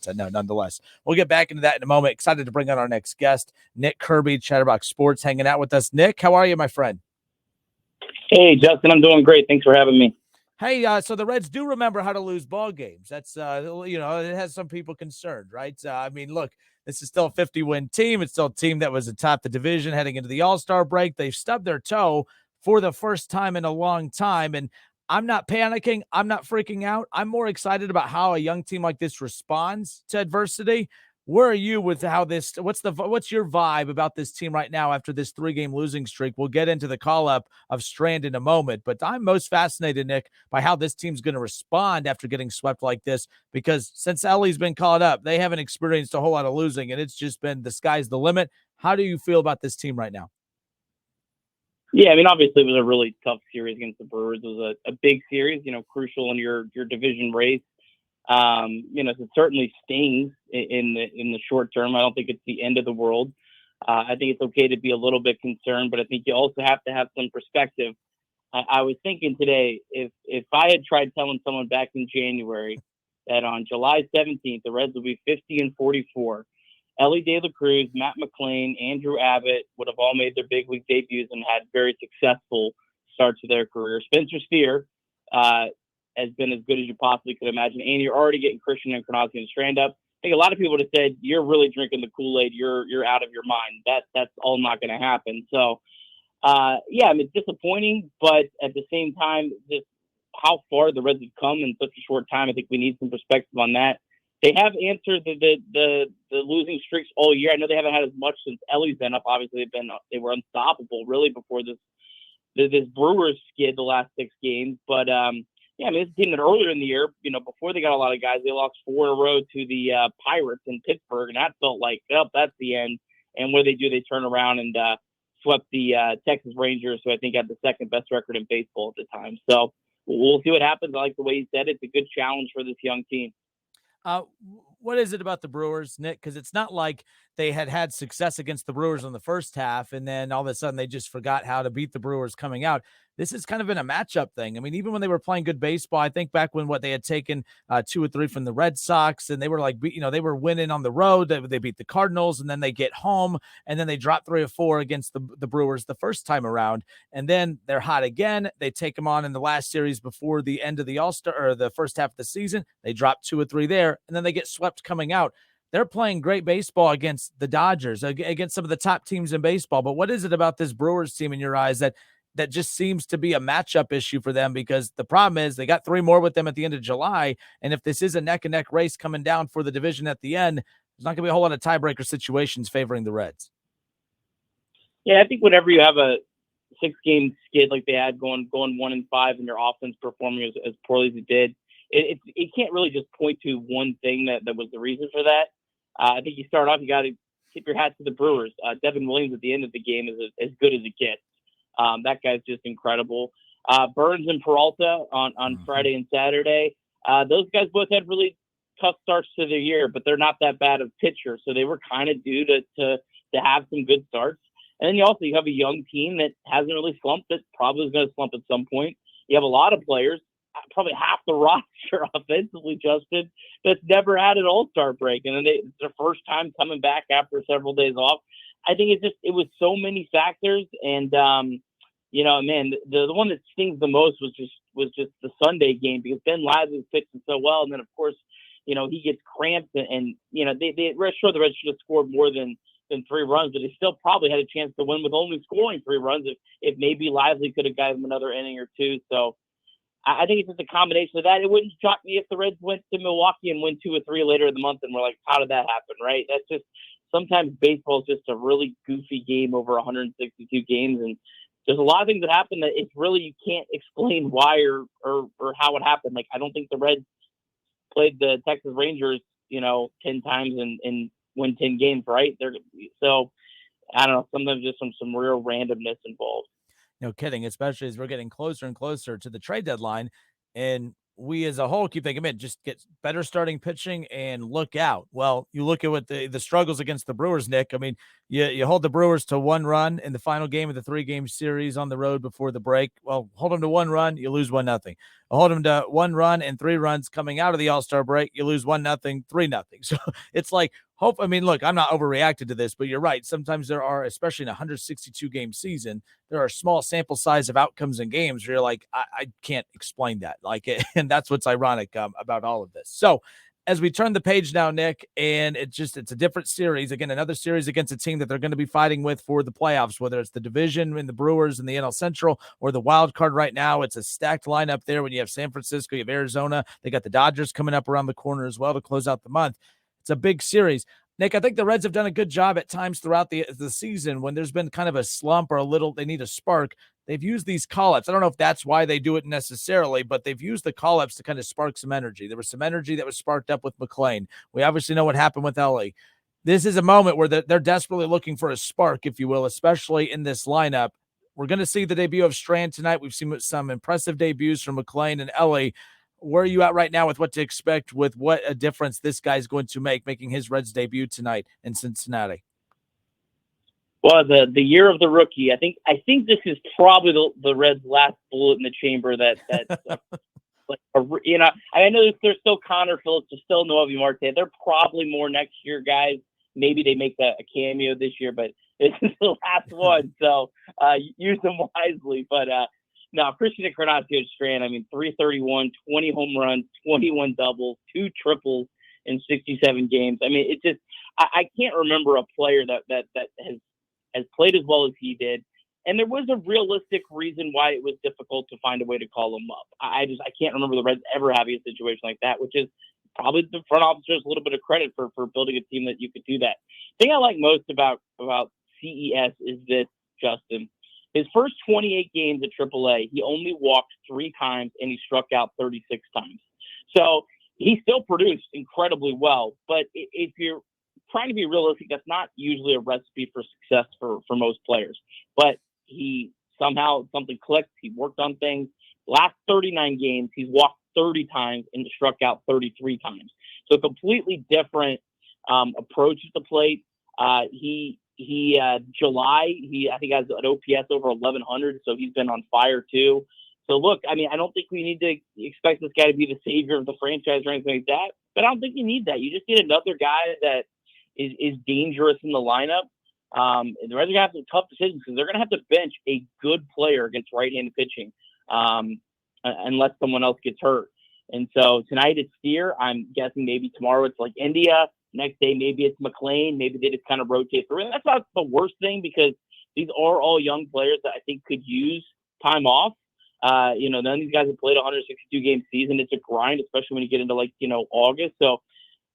So no, nonetheless, we'll get back into that in a moment. Excited to bring on our next guest, Nick Kirby, Chatterbox Sports, hanging out with us. Nick, how are you, my friend? Hey, Justin, I'm doing great. Thanks for having me. Hey, so the Reds do remember how to lose ball games. That's, it has some people concerned, right? I mean, look, this is still a 50-win team. It's still a team that was atop the division heading into the All-Star break. They've stubbed their toe for the first time in a long time, and I'm not panicking. I'm not freaking out. I'm more excited about how a young team like this responds to adversity. Where are you with how this? What's your vibe about this team right now after this 3-game losing streak? We'll get into the call up of Strand in a moment, but I'm most fascinated, Nick, by how this team's going to respond after getting swept like this. Because since Ellie's been called up, they haven't experienced a whole lot of losing, and it's just been the sky's the limit. How do you feel about this team right now? Yeah, I mean, obviously it was a really tough series against the Brewers. It was a big series, crucial in your division race. So it certainly stings in the short term. I don't think it's the end of the world. I think it's okay to be a little bit concerned, but I think you also have to have some perspective. I was thinking today, if I had tried telling someone back in January that on July 17th the Reds would be 50-44, Ellie De La Cruz, Matt McClain, Andrew Abbott would have all made their big league debuts and had very successful starts to their career. Spencer Steer has been as good as you possibly could imagine, and you're already getting Christian Encarnacion-Strand up. I think a lot of people would have said, you're really drinking the Kool-Aid. You're out of your mind. That's all not going to happen. So, I mean, it's disappointing, but at the same time, just how far the Reds have come in such a short time, I think we need some perspective on that. They have answered the losing streaks all year. I know they haven't had as much since Ellie's been up. Obviously, they were unstoppable really before this Brewers skid the last 6 games. But I mean, it's a team that earlier in the year, before they got a lot of guys, they lost 4 in a row to the Pirates in Pittsburgh, and that felt like, that's the end. And what do? They turn around and swept the Texas Rangers, who I think had the second best record in baseball at the time. So we'll see what happens. I like the way he said it. It's a good challenge for this young team. What is it about the Brewers, Nick? Because it's not like they had success against the Brewers in the first half, and then all of a sudden they just forgot how to beat the Brewers coming out. This has kind of been a matchup thing. I mean, even when they were playing good baseball, I think back when they had taken 2 or 3 from the Red Sox, and they were like, they were winning on the road. They beat the Cardinals, and then they get home, and then they drop 3 or 4 against the Brewers the first time around, and then they're hot again. They take them on in the last series before the end of the All-Star or the first half of the season. They drop 2 or 3 there, and then they get swept coming out. They're playing great baseball against the Dodgers, against some of the top teams in baseball. But what is it about this Brewers team in your eyes that just seems to be a matchup issue for them? Because the problem is they got 3 more with them at the end of July. And if this is a neck and neck race coming down for the division at the end, there's not going to be a whole lot of tiebreaker situations favoring the Reds. Yeah, I think whenever you have a 6-game skid like they had going 1-5 and your offense performing as poorly as it did, it can't really just point to one thing that was the reason for that. I think you start off, you got to tip your hat to the Brewers. Devin Williams at the end of the game is as good as it gets. That guy's just incredible. Burns and Peralta on Friday and Saturday. Those guys both had really tough starts to the year, but they're not that bad of pitchers, so they were kind of due to have some good starts. And then you have a young team that hasn't really slumped. That probably is going to slump at some point. You have a lot of players, probably half the roster offensively, Justin, that's never had an All-Star break, and then it's their first time coming back after several days off. I think it was so many factors, and man, the one that stings the most was just the Sunday game, because Ben Lively was pitching so well, and then of course, he gets cramped, and the Reds should have scored more than 3 runs, but they still probably had a chance to win with only scoring 3 runs if maybe Lively could have got him another inning or 2. So I think it's just a combination of that. It wouldn't shock me if the Reds went to Milwaukee and win 2 or 3 later in the month, and we're like, how did that happen, right? That's just, sometimes baseball is just a really goofy game over 162 games, and there's a lot of things that happen that it's really, you can't explain why or how it happened. Like, I don't think the Reds played the Texas Rangers, 10 times and win 10 games, right? So I don't know, sometimes just some real randomness involved. No kidding, especially as we're getting closer and closer to the trade deadline. And we as a whole keep thinking, man, just get better starting pitching and look out. Well, you look at what the struggles against the Brewers, Nick. I mean, you hold the Brewers to 1 run in the final game of the 3-game series on the road before the break. Well, hold them to 1 run, you lose 1-0. Hold them to 1 run and 3 runs coming out of the All-Star break, you lose 1-0, 3-0. So it's like, I mean, look, I'm not overreacting to this, but you're right. Sometimes there are, especially in a 162 game season, there are small sample size of outcomes in games where you're like, I can't explain that. Like, and that's what's ironic about all of this. So as we turn the page now, Nick, and it's a different series. Again, another series against a team that they're going to be fighting with for the playoffs, whether it's the division in the Brewers and the NL Central or the wild card right now. It's a stacked lineup there when you have San Francisco, you have Arizona. They got the Dodgers coming up around the corner as well to close out the month. It's a big series. Nick, I think the Reds have done a good job at times throughout the season when there's been kind of a slump or they need a spark. They've used these call-ups. I don't know if that's why they do it necessarily, but they've used the call-ups to kind of spark some energy. There was some energy that was sparked up with McLean. We obviously know what happened with Ellie. This is a moment where they're desperately looking for a spark, if you will, especially in this lineup. We're going to see the debut of Strand tonight. We've seen some impressive debuts from McLean and Ellie. Where are you at right now with what to expect, with what a difference this guy's going to make, making his Reds debut tonight in Cincinnati? Well, the year of the rookie, I think this is probably the Reds' last bullet in the chamber. Like I know there's still Connor Phillips, there's still Noelvi Marte. They're probably more next year guys. Maybe they make a cameo this year, but this is the last one, so use them wisely. But no, Christian Encarnacion-Strand, I mean, 331, 20 home runs, 21 doubles, 2 triples in 67 games. I mean, it's just I can't remember a player that has played as well as he did. And there was a realistic reason why it was difficult to find a way to call him up. I can't remember the Reds ever having a situation like that, which is probably the front officers a little bit of credit for building a team that you could do that. The thing I like most about CES is this, Justin. His first 28 games at AAA, he only walked 3 times and he struck out 36 times. So he still produced incredibly well. But if you're trying to be realistic, that's not usually a recipe for success for most players. But he somehow something clicked. He worked on things. Last 39 games, he's walked 30 times and struck out 33 times. So completely different approach at the plate. July, I think has an OPS over 1100, so he's been on fire too. So look, I mean, I don't think we need to expect this guy to be the savior of the franchise or anything like that, but I don't think you need that. You just need another guy that is dangerous in the lineup. The Reds are going to have some tough decisions because they're going to have to bench a good player against right-handed pitching unless someone else gets hurt. And so tonight it's Steer. I'm guessing maybe tomorrow it's like India. Next day maybe it's McLean. Maybe they just kind of rotate through. And that's not the worst thing because these are all young players that I think could use time off. None of these guys have played a 162-game season. It's a grind, especially when you get into August. So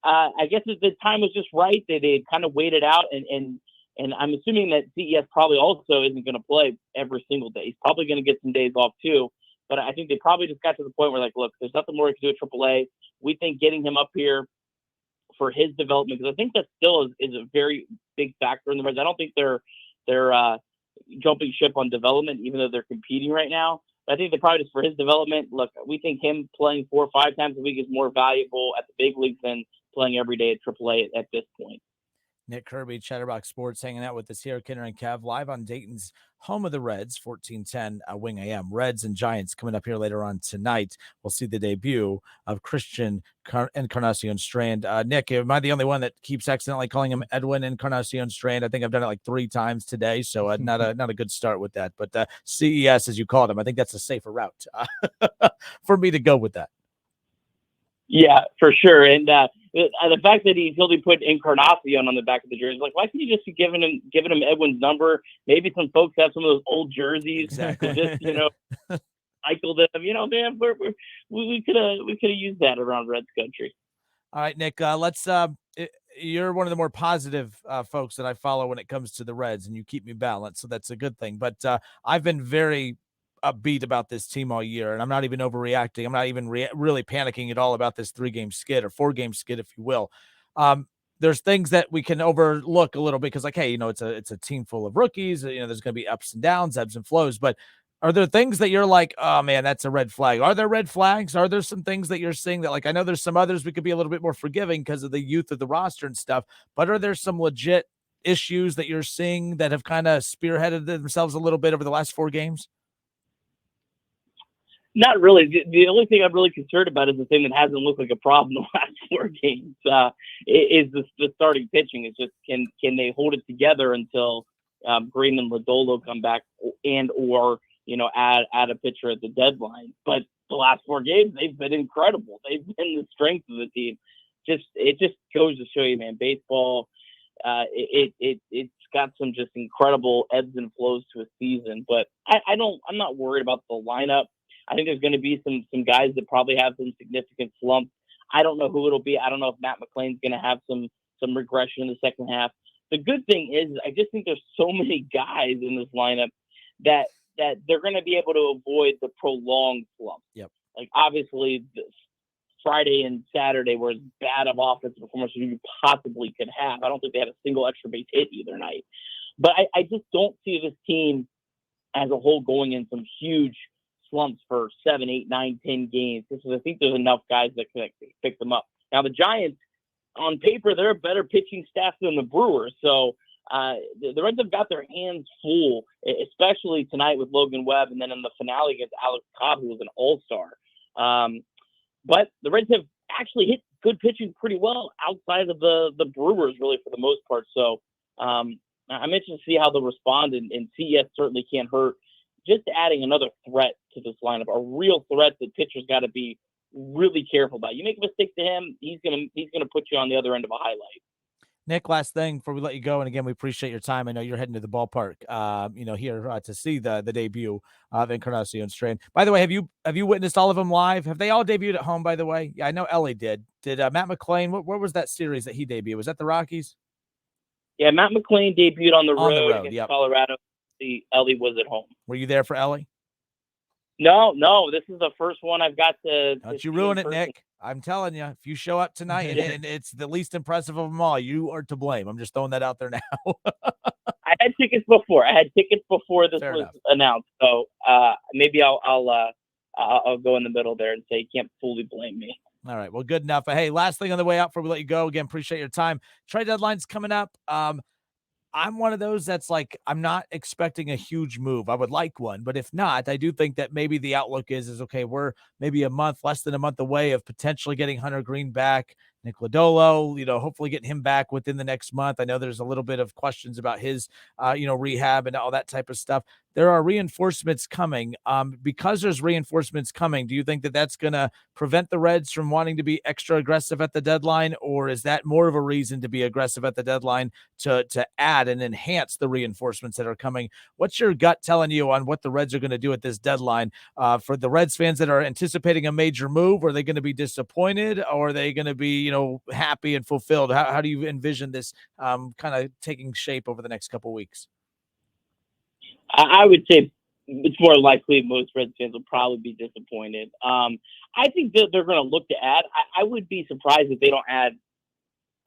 I guess the time was just right. They kind of waited out, and I'm assuming that CES probably also isn't going to play every single day. He's probably going to get some days off too. But I think they probably just got to the point where look, there's nothing more we can do at AAA. We think getting him up here for his development, because I think that still is a very big factor in the Reds. I don't think they're jumping ship on development, even though they're competing right now. But I think they probably just for his development. Look, we think him playing 4 or 5 times a week is more valuable at the big leagues than playing every day at AAA at this point. Nick Kirby, Chatterbox Sports, hanging out with us here, Kinner and Kev, live on Dayton's home of the Reds, 1410 Wing AM. Reds and Giants coming up here later on tonight. We'll see the debut of Christian Encarnacion-Strand. Nick, am I the only one that keeps accidentally calling him Edwin Encarnacion-Strand? I think I've done it 3 times today, so not a good start with that. But CES, as you called him, I think that's a safer route for me to go with that. Yeah, for sure. And the fact that he's only put Encarnacion on the back of the jersey, why can't you just be giving him Edwin's number? Maybe some folks have some of those old jerseys. Exactly. Just cycle them. Man, we could have used that around Reds country. All right, Nick. Let's. You're one of the more positive folks that I follow when it comes to the Reds, and you keep me balanced, so that's a good thing. But I've been very upbeat about this team all year, and I'm not even overreacting. I'm not even really panicking at all about this 3-game skid or 4-game skid, if you will. There's things that we can overlook a little bit because, hey, it's a team full of rookies. There's going to be ups and downs, ebbs and flows. But Are there things that you're like, oh man, that's a red flag? Are there red flags? Are there some things that you're seeing that, like, I know there's some others we could be a little bit more forgiving because of the youth of the roster and stuff, but are there some legit issues that you're seeing that have kind of spearheaded themselves a little bit over the last 4 games? Not really. The only thing I'm really concerned about is the thing that hasn't looked like a problem the last 4 games. Is the starting pitching? It's just can they hold it together until Green and Lodolo come back and or add a pitcher at the deadline? But the last 4 games they've been incredible. They've been the strength of the team. It just goes to show you, man. Baseball, it's got some just incredible ebbs and flows to a season. But I'm not worried about the lineup. I think there's going to be some guys that probably have some significant slumps. I don't know who it'll be. I don't know if Matt McClain's going to have some regression in the second half. The good thing is I just think there's so many guys in this lineup that they're going to be able to avoid the prolonged slump. Yep. Like obviously Friday and Saturday were as bad of offensive performance as you possibly could have. I don't think they had a single extra base hit either night. But I just don't see this team as a whole going in some huge slumps for 7, 8, 9, 10 games. I think there's enough guys that can pick them up. Now the Giants, on paper, they're a better pitching staff than the Brewers. So the Reds have got their hands full, especially tonight with Logan Webb, and then in the finale against Alex Cobb, who was an all-star. But the Reds have actually hit good pitching pretty well outside of the Brewers, really, for the most part. So I'm interested to see how they'll respond, and CES certainly can't hurt. Just adding another threat to this lineup, a real threat that pitchers got to be really careful about. You make a mistake to him, he's gonna put you on the other end of a highlight. Nick, last thing before we let you go, and again, we appreciate your time. I know you're heading to the ballpark, here to see the debut of Encarnacion-Strand. By the way, have you witnessed all of them live? Have they all debuted at home? By the way, yeah, I know Ellie did. Did Matt McClain? Where was that series that he debuted? Was that the Rockies? Yeah, Matt McClain debuted on the road against yep. Colorado. Ellie was at home. Were you there for Ellie? No. This is the first one I've got to. Don't you ruin it, Nick. I'm telling you, if you show up tonight and it's the least impressive of them all, you are to blame. I'm just throwing that out there now. I had tickets before. This Fair was enough. announced. So maybe I'll go in the middle there and say you can't fully blame me. All right. Well, good enough. Hey, last thing on the way out before we let you go. Again, appreciate your time. Trade deadline's coming up. I'm one of those that's like, I'm not expecting a huge move. I would like one, but if not, I do think that maybe the outlook is okay. We're maybe less than a month away of potentially getting Hunter Green back. Nick Lodolo, hopefully getting him back within the next month. I know there's a little bit of questions about his, rehab and all that type of stuff. There are reinforcements coming. Because there's reinforcements coming, do you think that that's going to prevent the Reds from wanting to be extra aggressive at the deadline, or is that more of a reason to be aggressive at the deadline to add and enhance the reinforcements that are coming? What's your gut telling you on what the Reds are going to do at this deadline? For the Reds fans that are anticipating a major move, are they going to be disappointed, or are they going to be, happy and fulfilled? How do you envision this kind of taking shape over the next couple of weeks? I would say it's more likely most Reds fans will probably be disappointed. I think that they're going to look to add. I would be surprised if they don't add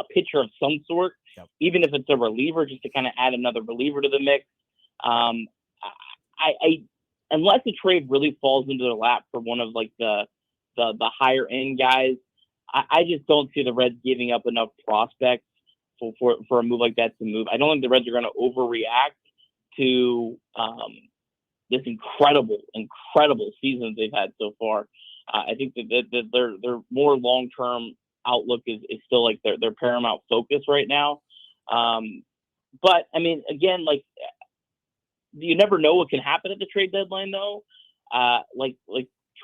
a pitcher of some sort, even if it's a reliever, just to kind of add another reliever to the mix. Unless the trade really falls into their lap for one of like the higher end guys, I just don't see the Reds giving up enough prospects for a move like that to move. I don't think the Reds are going to overreact to this incredible season they've had so far. I think that their more long-term outlook is still like their paramount focus right now. But I mean, again, like you never know what can happen at the trade deadline though. Like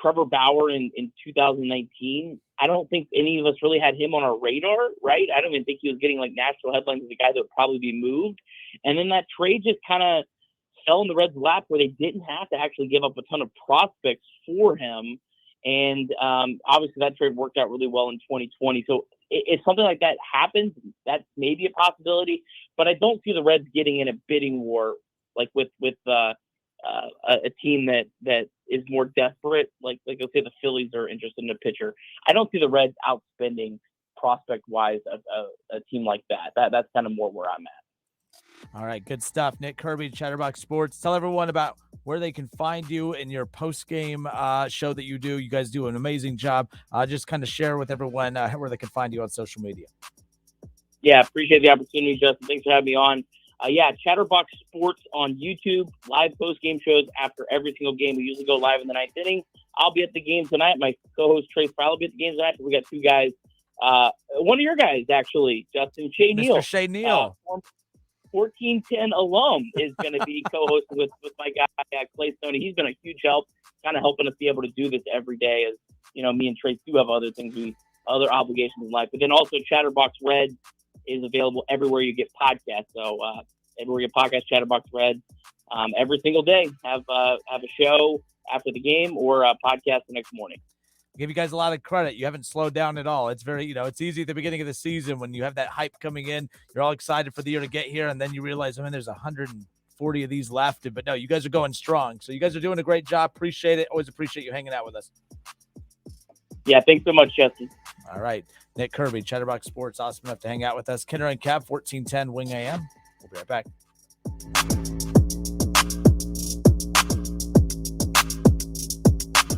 Trevor Bauer in 2019, I don't think any of us really had him on our radar, right? I don't even think he was getting like national headlines as a guy that would probably be moved. And then that trade just kind of fell in the Reds' lap where they didn't have to actually give up a ton of prospects for him. And obviously that trade worked out really well in 2020. So if something like that happens, that's maybe a possibility. But I don't see the Reds getting in a bidding war like with a team that is more desperate. Like let's say the Phillies are interested in a pitcher. I don't see the Reds outspending prospect-wise a team like that. That's kind of more where I'm at. All right, good stuff. Nick Kirby, Chatterbox Sports. Tell everyone about where they can find you in your post-game show that you do. You guys do an amazing job. Just kind of share with everyone where they can find you on social media. Yeah, appreciate the opportunity, Justin. Thanks for having me on. Chatterbox Sports on YouTube, live post-game shows after every single game. We usually go live in the ninth inning. I'll be at the game tonight. My co-host Trace Fry will be at the game tonight. We got two guys. One of your guys, actually, Justin, Shay Neal. Mr. Shay Neal. 1410 alum is going to be co-hosting with my guy, Clay Stoney. He's been a huge help, kind of helping us be able to do this every day. As you know, me and Trace do have other other obligations in life. But then also Chatterbox Red is available everywhere you get podcasts. So everywhere you get podcasts, Chatterbox Red. Every single day, have a show after the game or a podcast the next morning. Give you guys a lot of credit. You haven't slowed down at all. It's very, it's easy at the beginning of the season when you have that hype coming in. You're all excited for the year to get here, and then you realize, there's 140 of these left. But no, you guys are going strong. So you guys are doing a great job. Appreciate it. Always appreciate you hanging out with us. Yeah, thanks so much, Justin. All right. Nick Kirby, Chatterbox Sports, awesome enough to hang out with us. Kinner and Kev, 1410 Wing AM. We'll be right back.